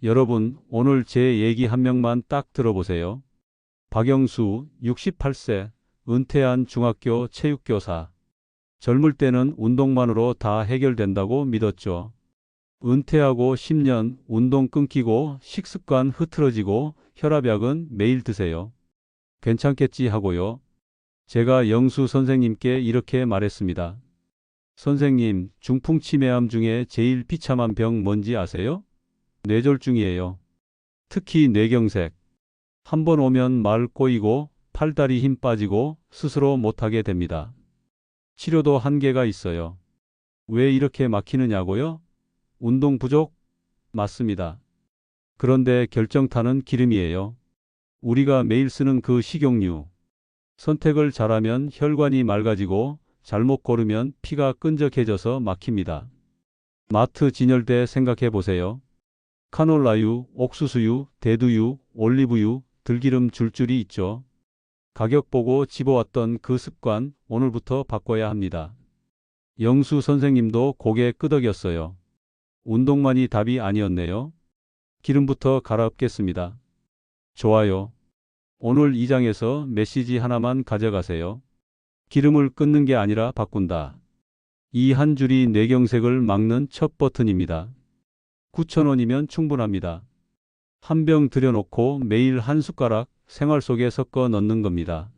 여러분, 오늘 제 얘기 한 명만 딱 들어보세요. 박영수, 68세, 은퇴한 중학교 체육교사. 젊을 때는 운동만으로 다 해결된다고 믿었죠. 은퇴하고 10년 운동 끊기고 식습관 흐트러지고 혈압약은 매일 드세요. 괜찮겠지 하고요. 제가 영수 선생님께 이렇게 말했습니다. 선생님, 중풍치매암 중에 제일 비참한 병 뭔지 아세요? 뇌졸중이에요. 특히 뇌경색. 한 번 오면 말 꼬이고 팔다리 힘 빠지고 스스로 못하게 됩니다. 치료도 한계가 있어요. 왜 이렇게 막히느냐고요? 운동 부족? 맞습니다. 그런데 결정타는 기름이에요. 우리가 매일 쓰는 그 식용유. 선택을 잘하면 혈관이 맑아지고 잘못 고르면 피가 끈적해져서 막힙니다. 마트 진열대 생각해 보세요. 카놀라유, 옥수수유, 대두유, 올리브유, 들기름 줄줄이 있죠. 가격 보고 집어왔던 그 습관 오늘부터 바꿔야 합니다. 영수 선생님도 고개 끄덕였어요. 운동만이 답이 아니었네요. 기름부터 갈아엎겠습니다. 좋아요. 오늘 이 장에서 메시지 하나만 가져가세요. 기름을 끊는 게 아니라 바꾼다. 이 한 줄이 뇌경색을 막는 첫 버튼입니다. 9,000원이면 충분합니다. 한 병 들여놓고 매일 한 숟가락 생활 속에 섞어 넣는 겁니다.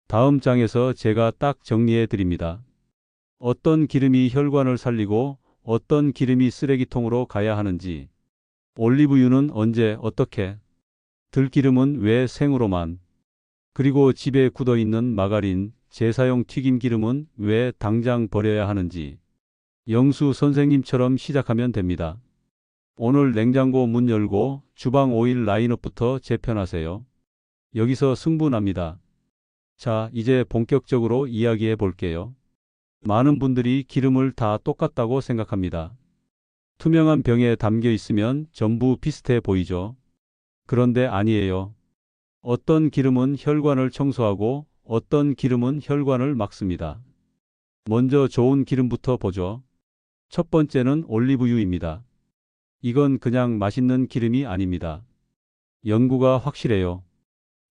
다음 장에서 제가 딱 정리해 드립니다. 어떤 기름이 혈관을 살리고 어떤 기름이 쓰레기통으로 가야 하는지, 올리브유는 언제 어떻게, 들기름은 왜 생으로만, 그리고 집에 굳어 있는 마가린, 재사용 튀김기름은 왜 당장 버려야 하는지, 영수 선생님처럼 시작하면 됩니다. 오늘 냉장고 문 열고 주방 오일 라인업부터 재편하세요. 여기서 승부납니다. 자, 이제 본격적으로 이야기해 볼게요. 많은 분들이 기름을 다 똑같다고 생각합니다. 투명한 병에 담겨 있으면 전부 비슷해 보이죠. 그런데 아니에요. 어떤 기름은 혈관을 청소하고 어떤 기름은 혈관을 막습니다. 먼저 좋은 기름부터 보죠. 첫 번째는 올리브유입니다. 이건 그냥 맛있는 기름이 아닙니다. 연구가 확실해요.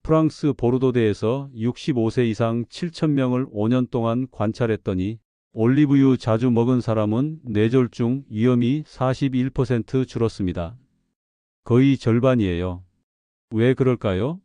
프랑스 보르도대에서 65세 이상 7,000명을 5년 동안 관찰했더니 올리브유 자주 먹은 사람은 뇌졸중 위험이 41% 줄었습니다. 거의 절반이에요. 왜 그럴까요?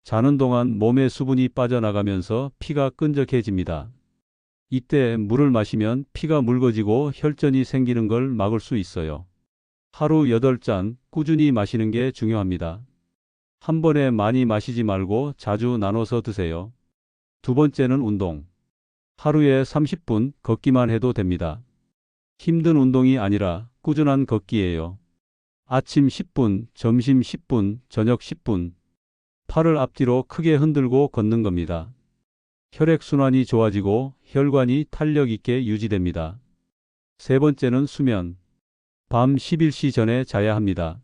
자는 동안 몸의 수분이 빠져나가면서 피가 끈적해집니다. 이때 물을 마시면 피가 묽어지고 혈전이 생기는 걸 막을 수 있어요. 하루 8잔 꾸준히 마시는 게 중요합니다. 한 번에 많이 마시지 말고 자주 나눠서 드세요. 두 번째는 운동. 하루에 30분 걷기만 해도 됩니다. 힘든 운동이 아니라 꾸준한 걷기예요. 아침 10분, 점심 10분, 저녁 10분. 팔을 앞뒤로 크게 흔들고 걷는 겁니다. 혈액순환이 좋아지고 혈관이 탄력 있게 유지됩니다. 세 번째는 수면. 밤 11시 전에 자야 합니다.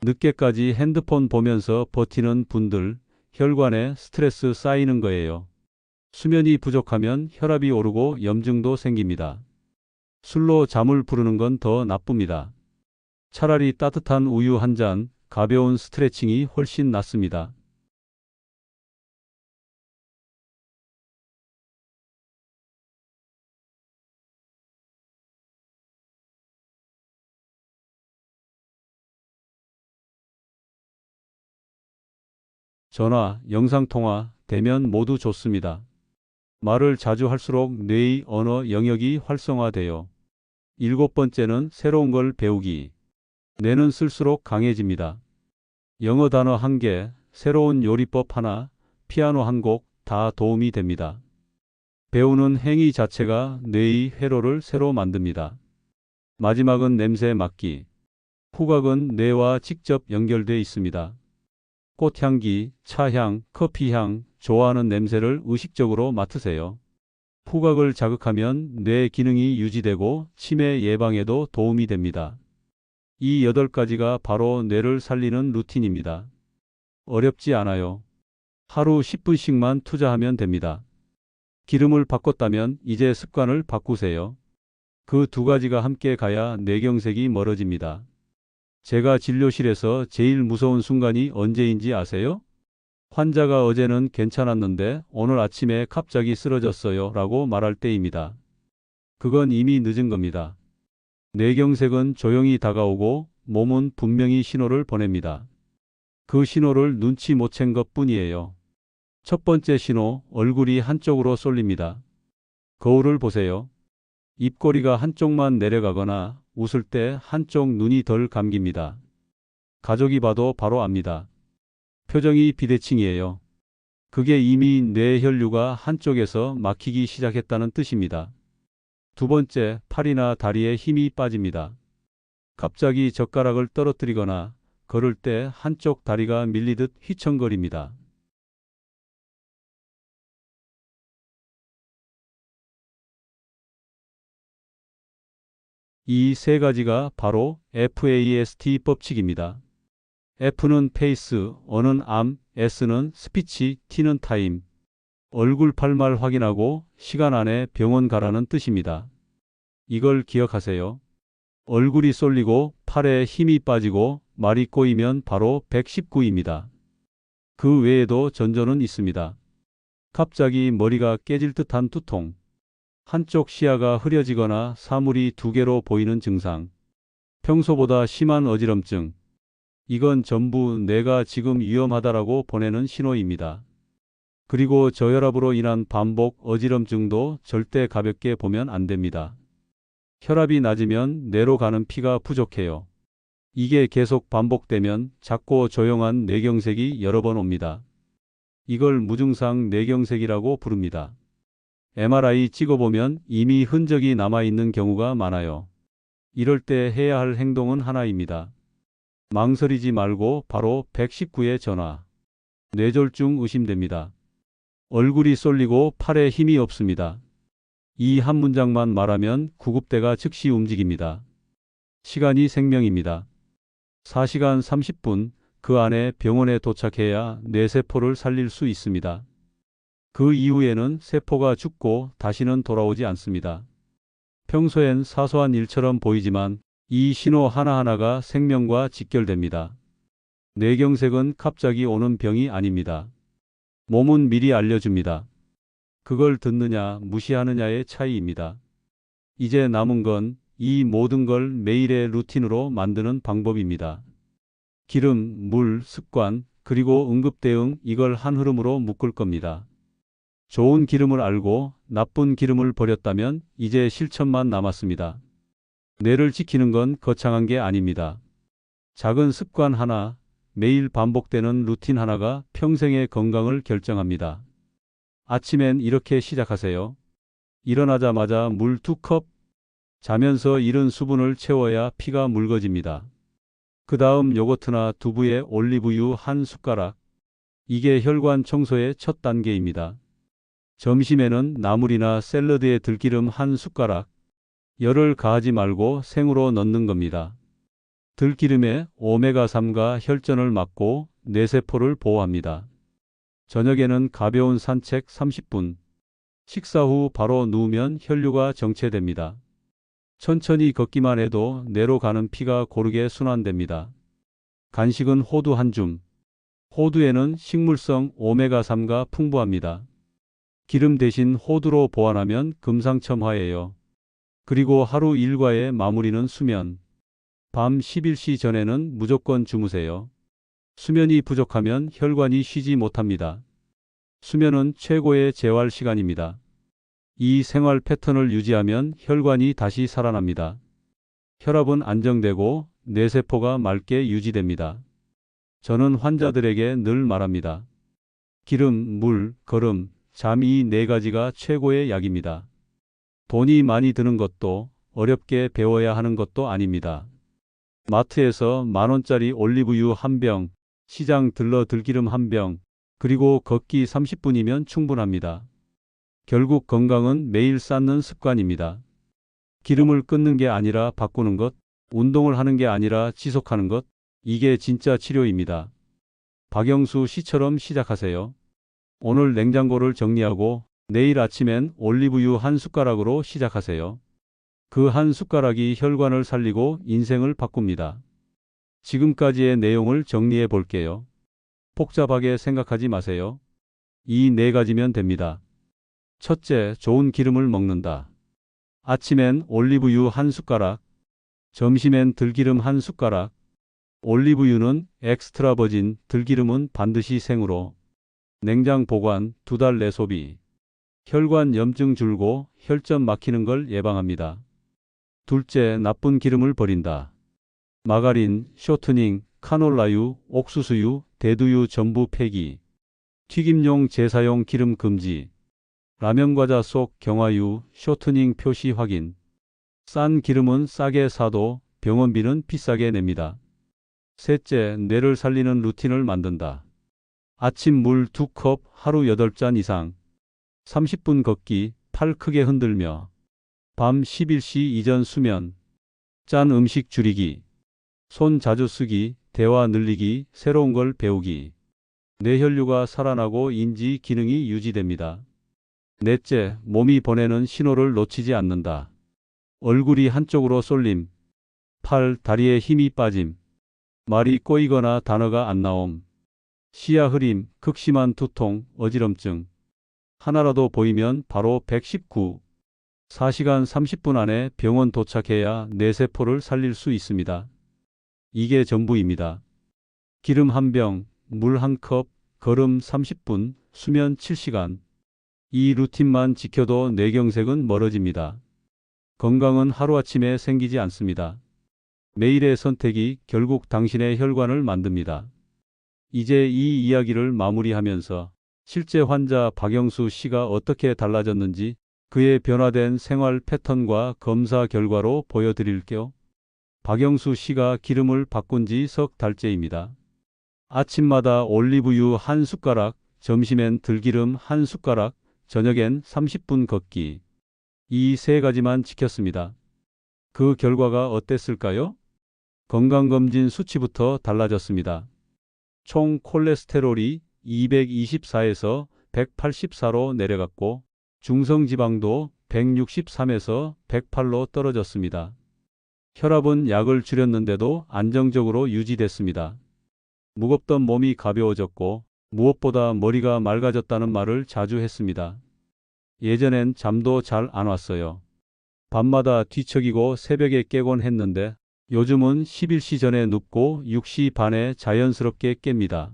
늦게까지 핸드폰 보면서 버티는 분들, 혈관에 스트레스 쌓이는 거예요. 수면이 부족하면 혈압이 오르고 염증도 생깁니다. 술로 잠을 부르는 건 더 나쁩니다. 차라리 따뜻한 우유 한 잔, 가벼운 스트레칭이 훨씬 낫습니다. 전화, 영상통화, 되면 모두 좋습니다. 말을 자주 할수록 뇌의 언어 영역이 활성화돼요. 일곱 번째는 새로운 걸 배우기. 뇌는 쓸수록 강해집니다. 영어 단어 한 개, 새로운 요리법 하나, 피아노 한 곡 다 도움이 됩니다. 배우는 행위 자체가 뇌의 회로를 새로 만듭니다. 마지막은 냄새 맡기. 후각은 뇌와 직접 연결돼 있습니다. 꽃향기, 차향, 커피향, 좋아하는 냄새를 의식적으로 맡으세요. 후각을 자극하면 뇌 기능이 유지되고 치매 예방에도 도움이 됩니다. 이 8가지가 바로 뇌를 살리는 루틴입니다. 어렵지 않아요. 하루 10분씩만 투자하면 됩니다. 기름을 바꿨다면 이제 습관을 바꾸세요. 그 2가지가 함께 가야 뇌경색이 멀어집니다. 제가 진료실에서 제일 무서운 순간이 언제인지 아세요? 환자가 어제는 괜찮았는데 오늘 아침에 갑자기 쓰러졌어요 라고 말할 때입니다. 그건 이미 늦은 겁니다. 뇌경색은 조용히 다가오고 몸은 분명히 신호를 보냅니다. 그 신호를 눈치 못 챈 것 뿐이에요. 첫 번째 신호, 얼굴이 한쪽으로 쏠립니다. 거울을 보세요. 입꼬리가 한쪽만 내려가거나 웃을 때 한쪽 눈이 덜 감깁니다. 가족이 봐도 바로 압니다. 표정이 비대칭이에요. 그게 이미 뇌 혈류가 한쪽에서 막히기 시작했다는 뜻입니다. 두 번째, 팔이나 다리에 힘이 빠집니다. 갑자기 젓가락을 떨어뜨리거나 걸을 때 한쪽 다리가 밀리듯 휘청거립니다. 이 3가지가 바로 FAST 법칙입니다. F는 페이스, O는 암, S는 스피치, T는 타임. 얼굴 팔말 확인하고 시간 안에 병원 가라는 뜻입니다. 이걸 기억하세요. 얼굴이 쏠리고 팔에 힘이 빠지고 말이 꼬이면 바로 119입니다. 그 외에도 전조는 있습니다. 갑자기 머리가 깨질 듯한 두통, 한쪽 시야가 흐려지거나 사물이 2개로 보이는 증상, 평소보다 심한 어지럼증. 이건 전부 뇌가 지금 위험하다라고 보내는 신호입니다. 그리고 저혈압으로 인한 반복 어지럼증도 절대 가볍게 보면 안 됩니다. 혈압이 낮으면 뇌로 가는 피가 부족해요. 이게 계속 반복되면 작고 조용한 뇌경색이 여러 번 옵니다. 이걸 무증상 뇌경색이라고 부릅니다. MRI 찍어보면 이미 흔적이 남아있는 경우가 많아요. 이럴 때 해야 할 행동은 하나입니다. 망설이지 말고 바로 119에 전화. 뇌졸중 의심됩니다. 얼굴이 쏠리고 팔에 힘이 없습니다. 이 한 문장만 말하면 구급대가 즉시 움직입니다. 시간이 생명입니다. 4시간 30분, 그 안에 병원에 도착해야 뇌세포를 살릴 수 있습니다. 그 이후에는 세포가 죽고 다시는 돌아오지 않습니다. 평소엔 사소한 일처럼 보이지만 이 신호 하나하나가 생명과 직결됩니다. 뇌경색은 갑자기 오는 병이 아닙니다. 몸은 미리 알려줍니다. 그걸 듣느냐 무시하느냐의 차이입니다. 이제 남은 건 이 모든 걸 매일의 루틴으로 만드는 방법입니다. 기름, 물, 습관, 그리고 응급대응, 이걸 한 흐름으로 묶을 겁니다. 좋은 기름을 알고 나쁜 기름을 버렸다면 이제 실천만 남았습니다. 뇌를 지키는 건 거창한 게 아닙니다. 작은 습관 하나, 매일 반복되는 루틴 하나가 평생의 건강을 결정합니다. 아침엔 이렇게 시작하세요. 일어나자마자 물 2컵, 자면서 잃은 수분을 채워야 피가 묽어집니다. 그 다음 요거트나 두부에 올리브유 한 숟가락. 이게 혈관 청소의 첫 단계입니다. 점심에는 나물이나 샐러드에 들기름 한 숟가락. 열을 가하지 말고 생으로 넣는 겁니다. 들기름에 오메가3가 혈전을 막고 뇌세포를 보호합니다. 저녁에는 가벼운 산책 30분. 식사 후 바로 누우면 혈류가 정체됩니다. 천천히 걷기만 해도 뇌로 가는 피가 고르게 순환됩니다. 간식은 호두 한 줌. 호두에는 식물성 오메가3가 풍부합니다. 기름 대신 호두로 보완하면 금상첨화예요. 그리고 하루 일과의 마무리는 수면. 밤 11시 전에는 무조건 주무세요. 수면이 부족하면 혈관이 쉬지 못합니다. 수면은 최고의 재활 시간입니다. 이 생활 패턴을 유지하면 혈관이 다시 살아납니다. 혈압은 안정되고 뇌세포가 맑게 유지됩니다. 저는 환자들에게 늘 말합니다. 기름, 물, 걸음, 잠 이 네 가지가 최고의 약입니다. 돈이 많이 드는 것도 어렵게 배워야 하는 것도 아닙니다. 마트에서 10,000원짜리 올리브유 한 병, 시장 들러 들기름 한 병, 그리고 걷기 30분이면 충분합니다. 결국 건강은 매일 쌓는 습관입니다. 기름을 끊는 게 아니라 바꾸는 것, 운동을 하는 게 아니라 지속하는 것, 이게 진짜 치료입니다. 박영수 씨처럼 시작하세요. 오늘 냉장고를 정리하고 내일 아침엔 올리브유 한 숟가락으로 시작하세요. 그 한 숟가락이 혈관을 살리고 인생을 바꿉니다. 지금까지의 내용을 정리해 볼게요. 복잡하게 생각하지 마세요. 이 네 가지면 됩니다. 첫째, 좋은 기름을 먹는다. 아침엔 올리브유 한 숟가락, 점심엔 들기름 한 숟가락. 올리브유는 엑스트라 버진, 들기름은 반드시 생으로. 냉장 보관 2달 내 소비. 혈관 염증 줄고 혈전 막히는 걸 예방합니다. 둘째, 나쁜 기름을 버린다. 마가린, 쇼트닝, 카놀라유, 옥수수유, 대두유 전부 폐기. 튀김용 재사용 기름 금지. 라면 과자 속 경화유, 쇼트닝 표시 확인. 싼 기름은 싸게 사도 병원비는 비싸게 냅니다. 셋째, 뇌를 살리는 루틴을 만든다. 아침 물 2컵 하루 8잔 이상. 30분 걷기, 팔 크게 흔들며. 밤 11시 이전 수면. 짠 음식 줄이기. 손 자주 쓰기, 대화 늘리기, 새로운 걸 배우기. 뇌혈류가 살아나고 인지 기능이 유지됩니다. 넷째, 몸이 보내는 신호를 놓치지 않는다. 얼굴이 한쪽으로 쏠림. 팔, 다리에 힘이 빠짐. 말이 꼬이거나 단어가 안 나옴. 시야 흐림, 극심한 두통, 어지럼증. 하나라도 보이면 바로 119. 4시간 30분 안에 병원 도착해야 뇌세포를 살릴 수 있습니다. 이게 전부입니다. 기름 한 병, 물 한 컵, 걸음 30분, 수면 7시간. 이 루틴만 지켜도 뇌경색은 멀어집니다. 건강은 하루아침에 생기지 않습니다. 매일의 선택이 결국 당신의 혈관을 만듭니다. 이제 이 이야기를 마무리하면서 실제 환자 박영수 씨가 어떻게 달라졌는지 그의 변화된 생활 패턴과 검사 결과로 보여드릴게요. 박영수 씨가 기름을 바꾼 지 석 달째입니다. 아침마다 올리브유 한 숟가락, 점심엔 들기름 한 숟가락, 저녁엔 30분 걷기. 이 세 가지만 지켰습니다. 그 결과가 어땠을까요? 건강검진 수치부터 달라졌습니다. 총 콜레스테롤이 224에서 184로 내려갔고 중성지방도 163에서 108로 떨어졌습니다. 혈압은 약을 줄였는데도 안정적으로 유지됐습니다. 무겁던 몸이 가벼워졌고 무엇보다 머리가 맑아졌다는 말을 자주 했습니다. 예전엔 잠도 잘 안 왔어요. 밤마다 뒤척이고 새벽에 깨곤 했는데 요즘은 11시 전에 눕고 6시 반에 자연스럽게 깹니다.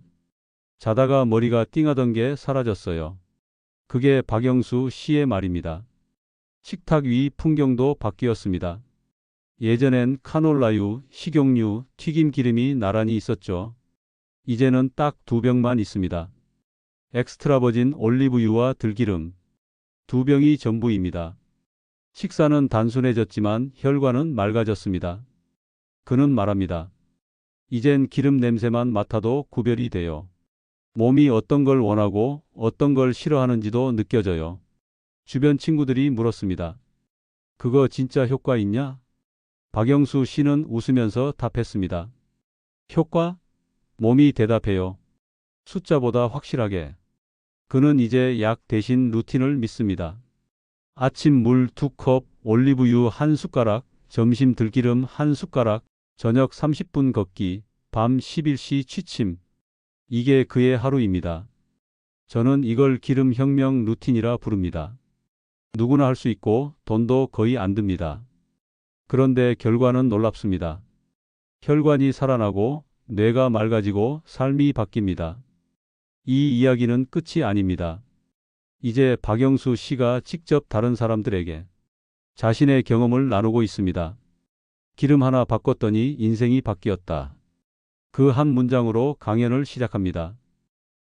자다가 머리가 띵하던 게 사라졌어요. 그게 박영수 씨의 말입니다. 식탁 위 풍경도 바뀌었습니다. 예전엔 카놀라유, 식용유, 튀김기름이 나란히 있었죠. 이제는 딱 2병만 있습니다. 엑스트라 버진 올리브유와 들기름. 2병이 전부입니다. 식사는 단순해졌지만 혈관은 맑아졌습니다. 그는 말합니다. 이젠 기름 냄새만 맡아도 구별이 돼요. 몸이 어떤 걸 원하고 어떤 걸 싫어하는지도 느껴져요. 주변 친구들이 물었습니다. 그거 진짜 효과 있냐? 박영수 씨는 웃으면서 답했습니다. 효과? 몸이 대답해요. 숫자보다 확실하게. 그는 이제 약 대신 루틴을 믿습니다. 아침 물 2컵, 올리브유 한 숟가락, 점심 들기름 한 숟가락, 저녁 30분 걷기, 밤 11시 취침. 이게 그의 하루입니다. 저는 이걸 기름혁명 루틴이라 부릅니다. 누구나 할 수 있고 돈도 거의 안 듭니다. 그런데 결과는 놀랍습니다. 혈관이 살아나고 뇌가 맑아지고 삶이 바뀝니다. 이 이야기는 끝이 아닙니다. 이제 박영수 씨가 직접 다른 사람들에게 자신의 경험을 나누고 있습니다. 기름 하나 바꿨더니 인생이 바뀌었다. 그 한 문장으로 강연을 시작합니다.